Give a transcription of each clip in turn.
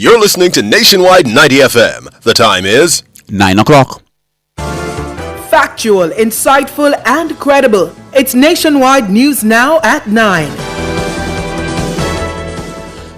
You're listening to Nationwide 90 FM. The time is 9 o'clock. Factual, insightful, and credible. It's Nationwide News Now at 9.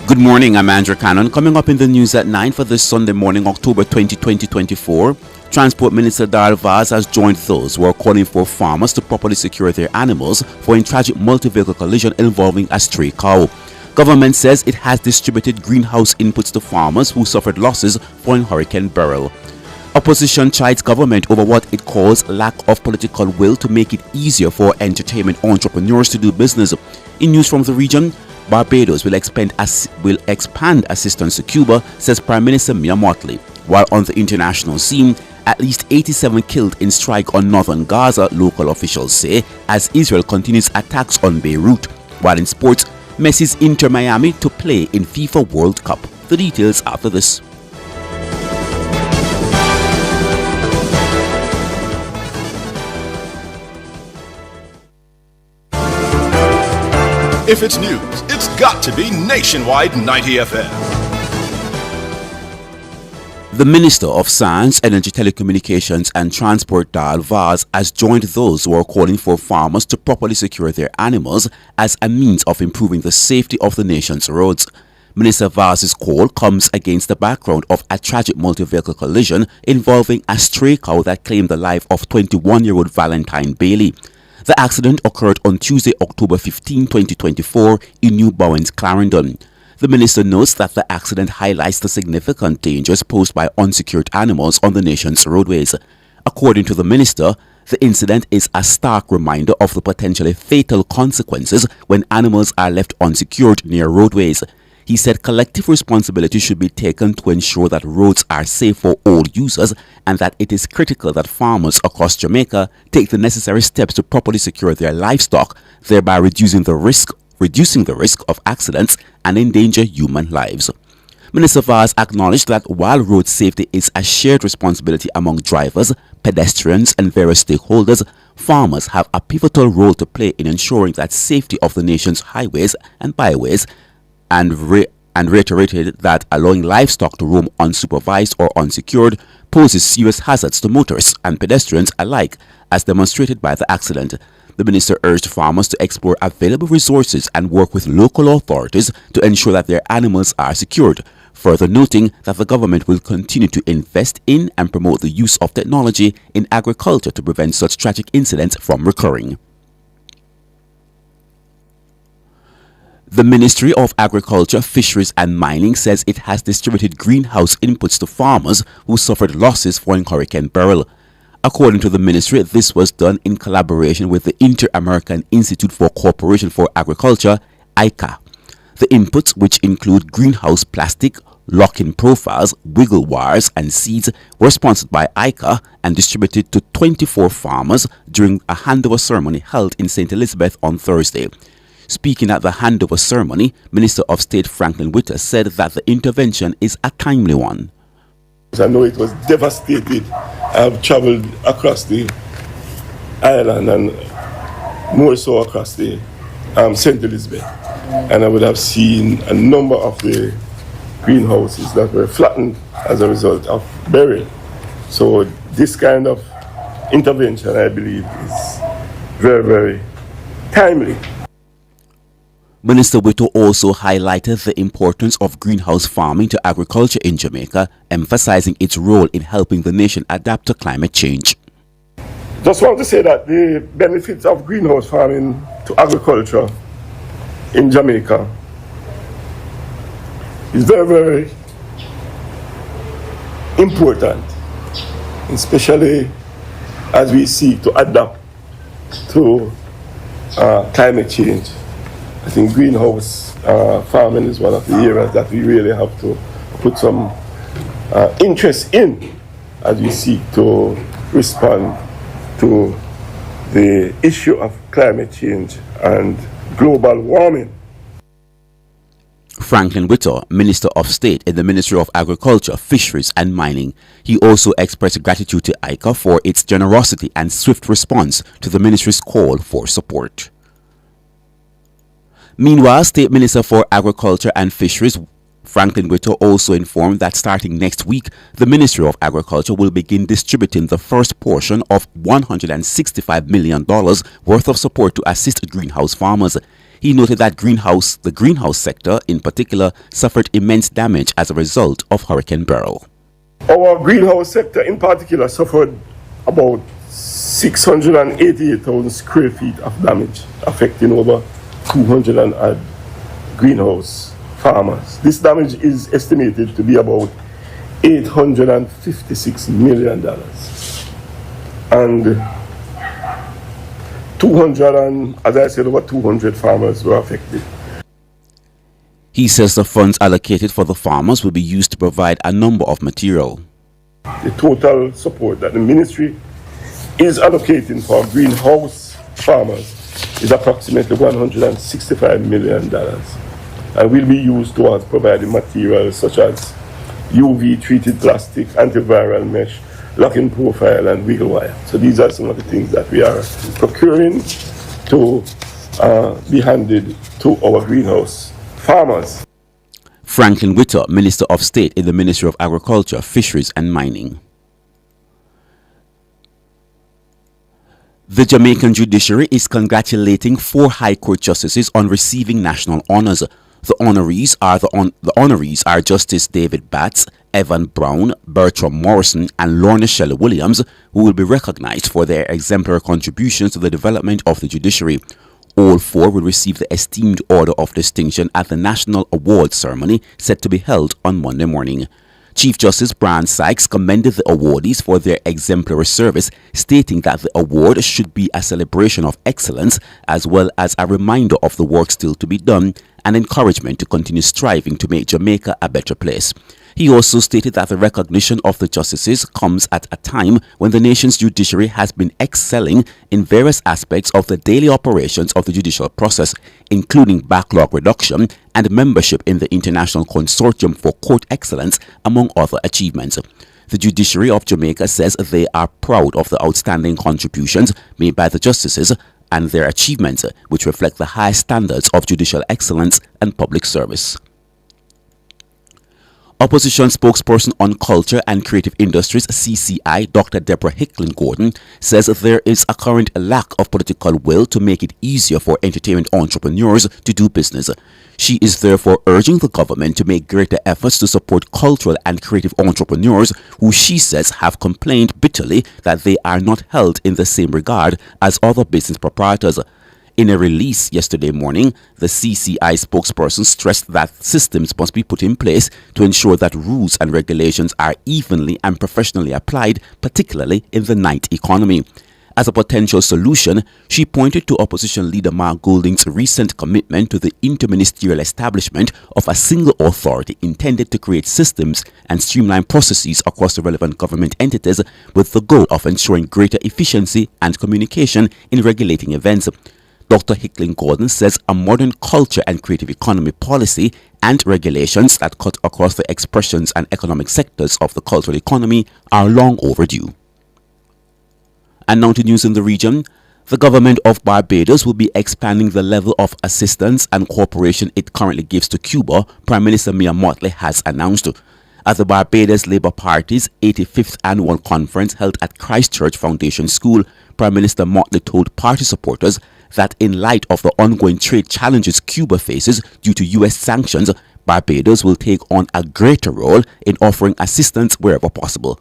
Good morning, I'm Andrew Cannon. Coming up in the news at 9 for this Sunday morning, October 20, 2024, Transport Minister Darrell Vaz has joined those who are calling for farmers to properly secure their animals following tragic multi-vehicle collision involving a stray cow. Government says it has distributed greenhouse inputs to farmers who suffered losses following Hurricane Beryl. Opposition chides government over what it calls lack of political will to make it easier for entertainment entrepreneurs to do business. In news from the region, Barbados will expand assistance to Cuba, says Prime Minister Mia Mottley. While on the international scene, at least 87 killed in strike on northern Gaza, local officials say, as Israel continues attacks on Beirut. While in sports, Messi's Inter Miami to play in FIFA World Cup. The details after this. If it's news, it's got to be Nationwide 90 FM. The Minister of Science, Energy, Telecommunications and Transport, Darrell Vaz, has joined those who are calling for farmers to properly secure their animals as a means of improving the safety of the nation's roads. Minister Vaz's call comes against the background of a tragic multi-vehicle collision involving a stray cow that claimed the life of 21-year-old Valentine Bailey. The accident occurred on Tuesday, October 15, 2024 in New Bowens, Clarendon. The minister notes that the accident highlights the significant dangers posed by unsecured animals on the nation's roadways. According to the minister, the incident is a stark reminder of the potentially fatal consequences when animals are left unsecured near roadways. He said collective responsibility should be taken to ensure that roads are safe for all users and that it is critical that farmers across Jamaica take the necessary steps to properly secure their livestock, thereby reducing the risk of accidents and endanger human lives. Minister Vaz acknowledged that while road safety is a shared responsibility among drivers, pedestrians and various stakeholders, farmers have a pivotal role to play in ensuring that safety of the nation's highways and byways, and reiterated that allowing livestock to roam unsupervised or unsecured poses serious hazards to motorists and pedestrians alike, as demonstrated by the accident. The minister urged farmers to explore available resources and work with local authorities to ensure that their animals are secured, further noting that the government will continue to invest in and promote the use of technology in agriculture to prevent such tragic incidents from recurring. The Ministry of Agriculture, Fisheries and Mining says it has distributed greenhouse inputs to farmers who suffered losses following Hurricane Beryl. According to the ministry, this was done in collaboration with the Inter-American Institute for Cooperation for Agriculture, ICA. The inputs, which include greenhouse plastic, lock-in profiles, wiggle wires and seeds, were sponsored by ICA and distributed to 24 farmers during a handover ceremony held in St. Elizabeth on Thursday. Speaking at the handover ceremony, Minister of State Franklin Witter said that the intervention is a timely one. I know it was devastated. I've traveled across the island and more so across the St. Elizabeth, and I would have seen a number of the greenhouses that were flattened as a result of burial. So this kind of intervention, I believe, is very, very timely. Minister Witter also highlighted the importance of greenhouse farming to agriculture in Jamaica, emphasizing its role in helping the nation adapt to climate change. Just want to say that the benefits of greenhouse farming to agriculture in Jamaica is very, very important, especially as we seek to adapt to climate change. I think greenhouse farming is one of the areas that we really have to put some interest in as we seek to respond to the issue of climate change and global warming. Franklin Witter, Minister of State in the Ministry of Agriculture, Fisheries and Mining. He also expressed gratitude to ICA for its generosity and swift response to the ministry's call for support. Meanwhile, State Minister for Agriculture and Fisheries Franklin Witter also informed that starting next week, the Ministry of Agriculture will begin distributing the first portion of $165 million worth of support to assist greenhouse farmers. He noted that the greenhouse sector in particular suffered immense damage as a result of Hurricane Beryl. Our greenhouse sector in particular suffered about 688,000 square feet of damage, affecting over 200 and odd greenhouse farmers. This damage is estimated to be about $856 million. And over 200 farmers were affected. He says the funds allocated for the farmers will be used to provide a number of material. The total support that the ministry is allocating for greenhouse farmers is approximately $165 million and will be used towards providing materials such as UV treated plastic, antiviral mesh, locking profile and wiggle wire. So these are some of the things that we are procuring to be handed to our greenhouse farmers. Franklin Witter, Minister of State in the Ministry of Agriculture, Fisheries and Mining. The Jamaican judiciary is congratulating 4 High Court justices on receiving national honors. The honorees are Justice David Batts, Evan Brown, Bertram Morrison, and Lorna Shelley Williams, who will be recognized for their exemplary contributions to the development of the judiciary. All 4 will receive the esteemed Order of Distinction at the National Awards ceremony set to be held on Monday morning. Chief Justice Brian Sykes commended the awardees for their exemplary service, stating that the award should be a celebration of excellence as well as a reminder of the work still to be done and encouragement to continue striving to make Jamaica a better place. He also stated that the recognition of the justices comes at a time when the nation's judiciary has been excelling in various aspects of the daily operations of the judicial process, including backlog reduction and membership in the International Consortium for Court Excellence, among other achievements. The judiciary of Jamaica says they are proud of the outstanding contributions made by the justices and their achievements, which reflect the high standards of judicial excellence and public service. Opposition spokesperson on Culture and Creative Industries CCI, Dr. Deborah Hicklin Gordon, says there is a current lack of political will to make it easier for entertainment entrepreneurs to do business. She is therefore urging the government to make greater efforts to support cultural and creative entrepreneurs who she says have complained bitterly that they are not held in the same regard as other business proprietors. In a release yesterday morning, the CCI spokesperson stressed that systems must be put in place to ensure that rules and regulations are evenly and professionally applied, particularly in the night economy. As a potential solution, she pointed to opposition leader Mark Goulding's recent commitment to the interministerial establishment of a single authority intended to create systems and streamline processes across the relevant government entities with the goal of ensuring greater efficiency and communication in regulating events. Dr. Hicklin Gordon says a modern culture and creative economy policy and regulations that cut across the expressions and economic sectors of the cultural economy are long overdue. And now to news in the region. The government of Barbados will be expanding the level of assistance and cooperation it currently gives to Cuba, Prime Minister Mia Mottley has announced. At the Barbados Labour Party's 85th annual conference held at Christchurch Foundation School, Prime Minister Mottley told party supporters that in light of the ongoing trade challenges Cuba faces due to U.S. sanctions, Barbados will take on a greater role in offering assistance wherever possible.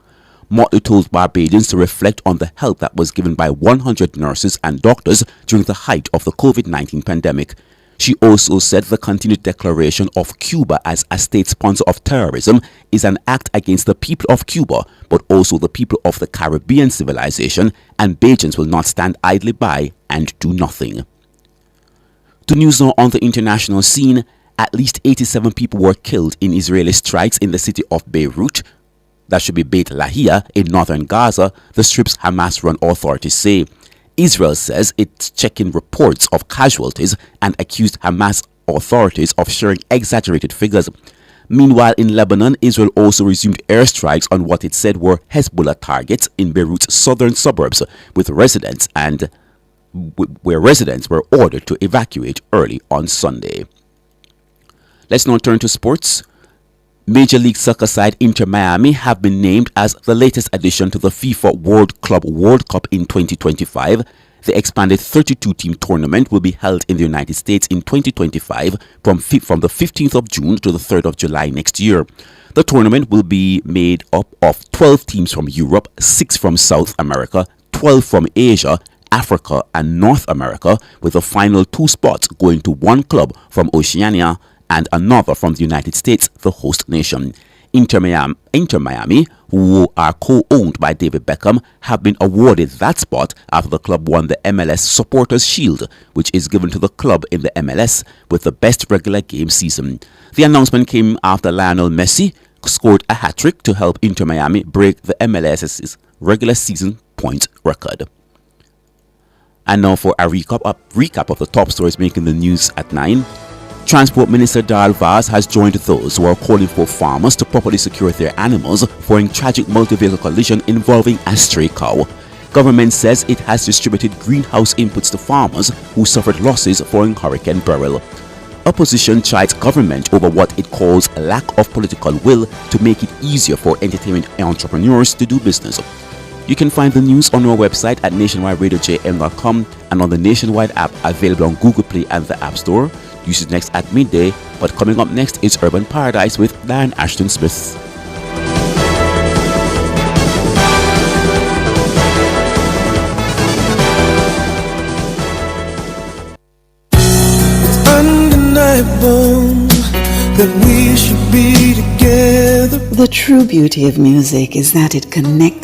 Mottley told Barbadians to reflect on the help that was given by 100 nurses and doctors during the height of the COVID-19 pandemic. She also said the continued declaration of Cuba as a state sponsor of terrorism is an act against the people of Cuba, but also the people of the Caribbean civilization, and Bajans will not stand idly by and do nothing. To news now on the international scene, at least 87 people were killed in Israeli strikes in the city of Beirut, that should be Beit Lahia, in northern Gaza, the Strip's Hamas-run authorities say. Israel says it's checking reports of casualties and accused Hamas authorities of sharing exaggerated figures. Meanwhile, in Lebanon, Israel also resumed airstrikes on what it said were Hezbollah targets in Beirut's southern suburbs, where residents were ordered to evacuate early on Sunday. Let's now turn to sports. Major League Soccer side Inter Miami have been named as the latest addition to the FIFA World Club World Cup in 2025. The expanded 32-team tournament will be held in the United States in 2025 from the 15th of June to the 3rd of July next year. The tournament will be made up of 12 teams from Europe, 6 from South America, 12 from Asia, Africa and North America, with the final 2 spots going to one club from Oceania and another from the United States, the host nation. Inter Miami, who are co-owned by David Beckham, have been awarded that spot after the club won the MLS Supporters Shield, which is given to the club in the MLS with the best regular game season. The announcement came after Lionel Messi scored a hat-trick to help Inter Miami break the MLS's regular season point record. And now for a recap of the top stories making the news at 9. Transport Minister Darl Vaz has joined those who are calling for farmers to properly secure their animals following tragic multi-vehicle collision involving a stray cow. Government says it has distributed greenhouse inputs to farmers who suffered losses following Hurricane Beryl. Opposition chides government over what it calls a lack of political will to make it easier for entertainment entrepreneurs to do business. You can find the news on our website at nationwideradiojm.com and on the Nationwide app available on Google Play and the App Store. Use it next at midday, but coming up next is Urban Paradise with Diane Ashton Smith. Undeniable that we should be together. The true beauty of music is that it connects